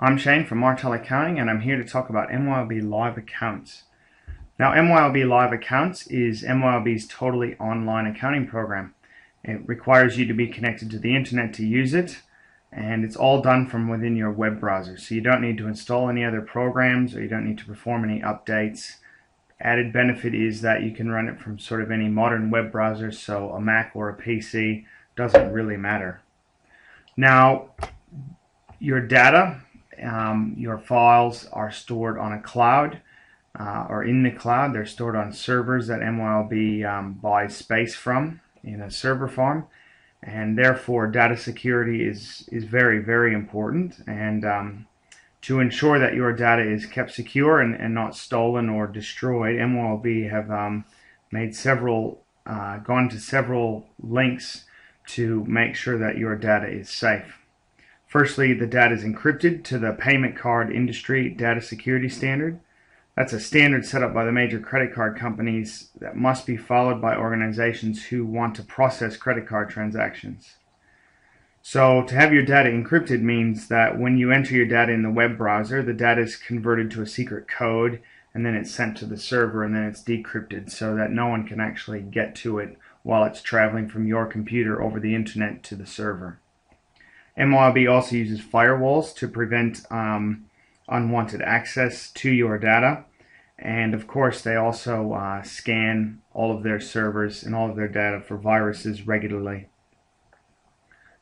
I'm Shane from Martel Accounting, and I'm here to talk about MYOB Live Accounts. Now, MYOB Live Accounts is MYOB's totally online accounting program. It requires you to be connected to the internet to use it, and it's all done from within your web browser. So you don't need to install any other programs, or you don't need to perform any updates. Added benefit is that you can run it from sort of any modern web browser, so a Mac or a PC doesn't really matter. Now, your data, your files are stored on a cloud or in the cloud. They're stored on servers that MYOB buys space from in a server farm, and therefore data security is very, very important. And to ensure that your data is kept secure and not stolen or destroyed, MYOB have gone to several links to make sure that your data is safe. Firstly, the data is encrypted to the payment card industry data security standard. That's a standard set up by the major credit card companies that must be followed by organizations who want to process credit card transactions. So to have your data encrypted means that when you enter your data in the web browser, the data is converted to a secret code, and then it's sent to the server, and then it's decrypted so that no one can actually get to it while it's traveling from your computer over the internet to the server. MYOB also uses firewalls to prevent unwanted access to your data, and of course they also scan all of their servers and all of their data for viruses regularly.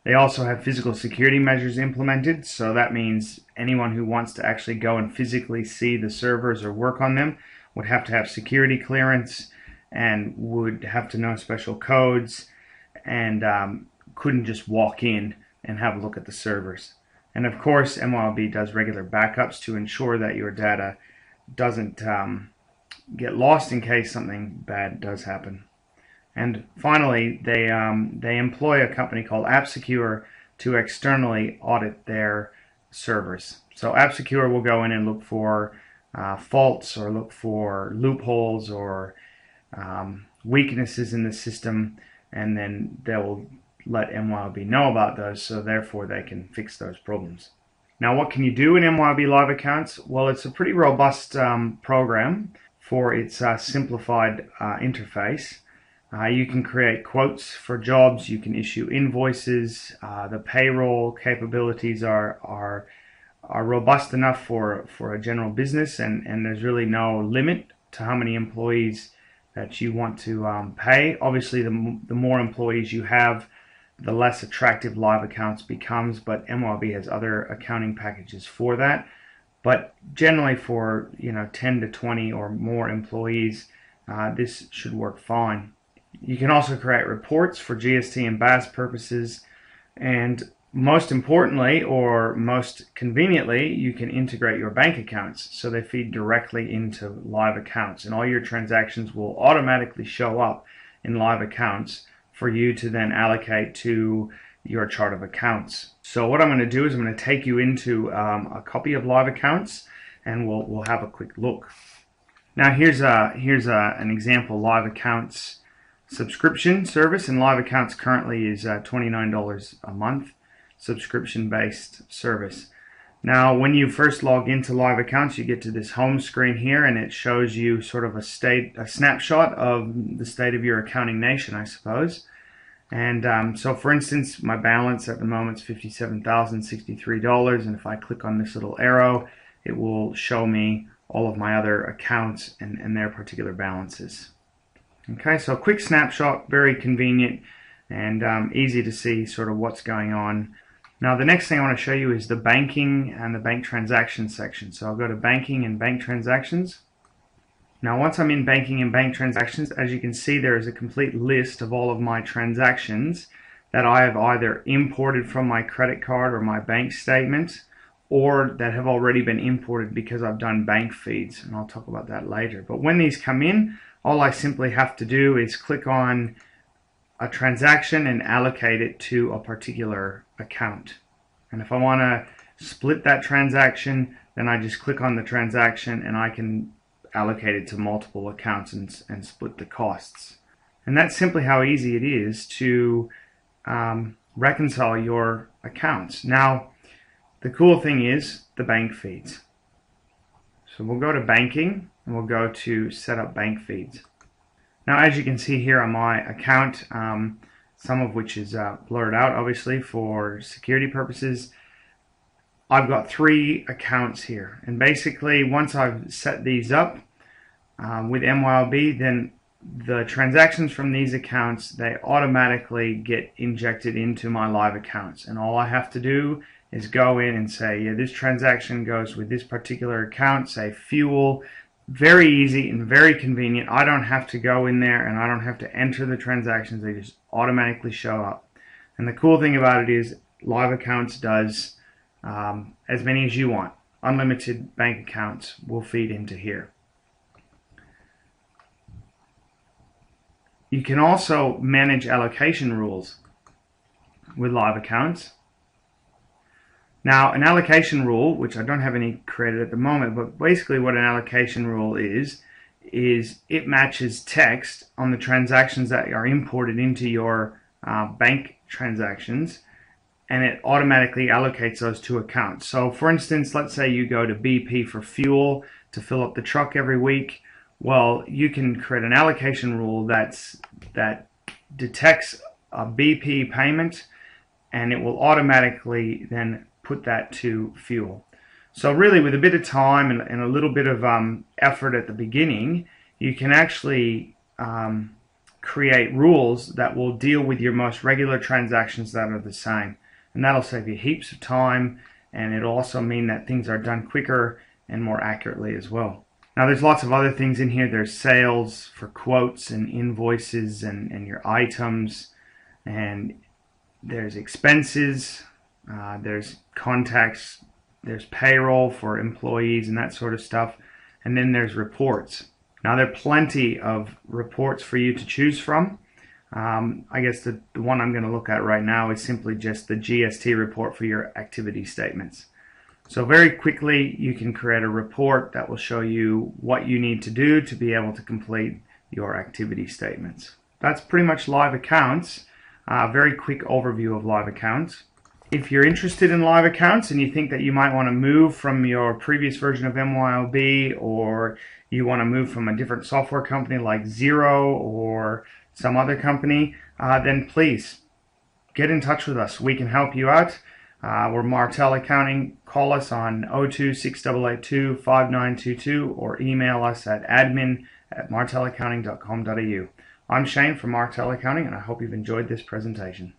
They also have physical security measures implemented, so that means anyone who wants to actually go and physically see the servers or work on them would have to have security clearance and would have to know special codes, and couldn't just walk in and have a look at the servers. And of course, MYOB does regular backups to ensure that your data doesn't get lost in case something bad does happen. And finally, they employ a company called AppSecure to externally audit their servers. So AppSecure will go in and look for faults or look for loopholes or weaknesses in the system, and then they will let MYOB know about those, so therefore they can fix those problems. Now, what can you do in MYOB Live Accounts? Well, it's a pretty robust program for its simplified interface. You can create quotes for jobs, you can issue invoices, the payroll capabilities are robust enough for a general business, and there's really no limit to how many employees that you want to pay. Obviously, the more employees you have, the less attractive LiveAccounts becomes, but MYOB has other accounting packages for that. But generally for 10 to 20 or more employees, this should work fine. You can also create reports for GST and BAS purposes, and most importantly, or most conveniently, you can integrate your bank accounts so they feed directly into LiveAccounts, and all your transactions will automatically show up in LiveAccounts for you to then allocate to your chart of accounts. So what I'm going to do is I'm going to take you into a copy of LiveAccounts, and we'll have a quick look. Now here's an example LiveAccounts subscription service, and LiveAccounts currently is $29 a month subscription-based service. Now, when you first log into LiveAccounts, you get to this home screen here, and it shows you sort of a snapshot of the state of your accounting nation, I suppose. And so, for instance, my balance at the moment is $57,063, and if I click on this little arrow, it will show me all of my other accounts and their particular balances. Okay, so a quick snapshot, very convenient and easy to see sort of what's going on. Now, the next thing I want to show you is the banking and the bank transactions section. So I'll go to banking and bank transactions. Now, once I'm in banking and bank transactions, as you can see, there is a complete list of all of my transactions that I have either imported from my credit card or my bank statement, or that have already been imported because I've done bank feeds, and I'll talk about that later. But when these come in, all I simply have to do is click on a transaction and allocate it to a particular account. And if I want to split that transaction, then I just click on the transaction and I can allocate it to multiple accounts and split the costs. And that's simply how easy it is to reconcile your accounts. Now, the cool thing is the bank feeds. So we'll go to banking and we'll go to set up bank feeds. Now, as you can see here on my account, some of which is blurred out obviously for security purposes, I've got 3 accounts here, and basically once I've set these up with MYOB, then the transactions from these accounts, they automatically get injected into my LiveAccounts, and all I have to do is go in and say, yeah, this transaction goes with this particular account, say fuel. Very easy and very convenient. I don't have to go in there and I don't have to enter the transactions. They just automatically show up. And the cool thing about it is LiveAccounts does as many as you want. Unlimited bank accounts will feed into here. You can also manage allocation rules with LiveAccounts. Now, an allocation rule, which I don't have any created at the moment, but basically what an allocation rule is it matches text on the transactions that are imported into your bank transactions, and it automatically allocates those to accounts. So for instance, let's say you go to BP for fuel to fill up the truck every week. Well, you can create an allocation rule that detects a BP payment, and it will automatically then put that to fuel. So really, with a bit of time and a little bit of effort at the beginning, you can actually create rules that will deal with your most regular transactions that are the same. And that'll save you heaps of time, and it'll also mean that things are done quicker and more accurately as well. Now, there's lots of other things in here. There's sales for quotes and invoices and your items, and there's expenses, there's contacts, there's payroll for employees and that sort of stuff, and then there's reports. Now, there are plenty of reports for you to choose from. I guess the one I'm going to look at right now is simply just the GST report for your activity statements. So very quickly, you can create a report that will show you what you need to do to be able to complete your activity statements. That's pretty much LiveAccounts. Very quick overview of LiveAccounts. If you're interested in LiveAccounts and you think that you might want to move from your previous version of MYOB, or you want to move from a different software company like Xero or some other company, then please get in touch with us. We can help you out. We're Martel Accounting. Call us on 02-6882-5922 or email us at admin@martelaccounting.com.au. I'm Shane from Martel Accounting, and I hope you've enjoyed this presentation.